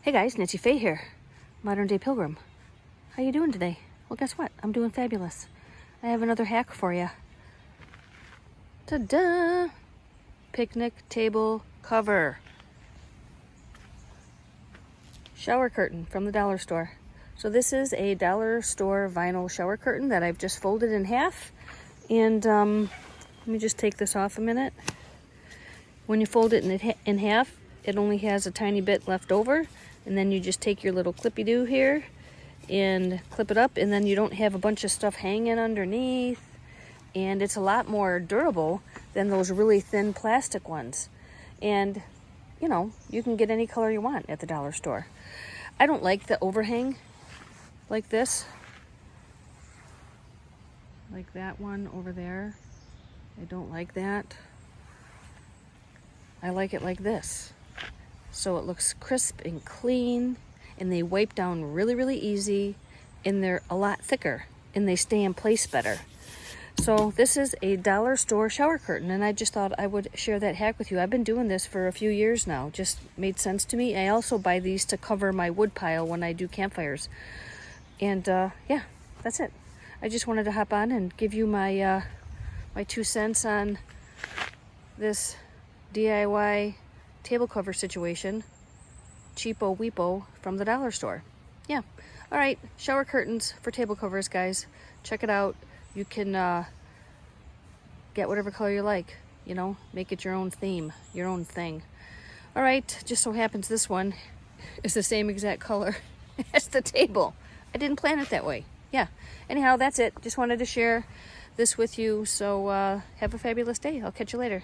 Hey guys, Nancy Faye here, Modern Day Pilgrim. How you doing today? Well, guess what? I'm doing fabulous. I have another hack for you. Ta-da! Picnic table cover. Shower curtain from the dollar store. So this is a dollar store vinyl shower curtain that I've just folded in half. And let me just take this off a minute. When you fold it in half, it only has a tiny bit left over. And then you just take your little clippy-doo here and clip it up, and then you don't have a bunch of stuff hanging underneath. And it's a lot more durable than those really thin plastic ones. And, you know, you can get any color you want at the dollar store. I don't like the overhang like this. Like that one over there. I don't like that. I like it like this. So it looks crisp and clean, and they wipe down really, really easy, and they're a lot thicker, and they stay in place better. So this is a dollar store shower curtain, and I just thought I would share that hack with you. I've been doing this for a few years now. Just made sense to me. I also buy these to cover my wood pile when I do campfires. And yeah, that's it. I just wanted to hop on and give you my my 2 cents on this DIY table cover situation. Cheapo weepo from the dollar store. Yeah. All right. Shower curtains for table covers, guys. Check it out. You can get whatever color you like. You know, make it your own theme, your own thing. All right. Just so happens this one is the same exact color as the table. I didn't plan it that way. Yeah. Anyhow, that's it. Just wanted to share this with you. So have a fabulous day. I'll catch you later.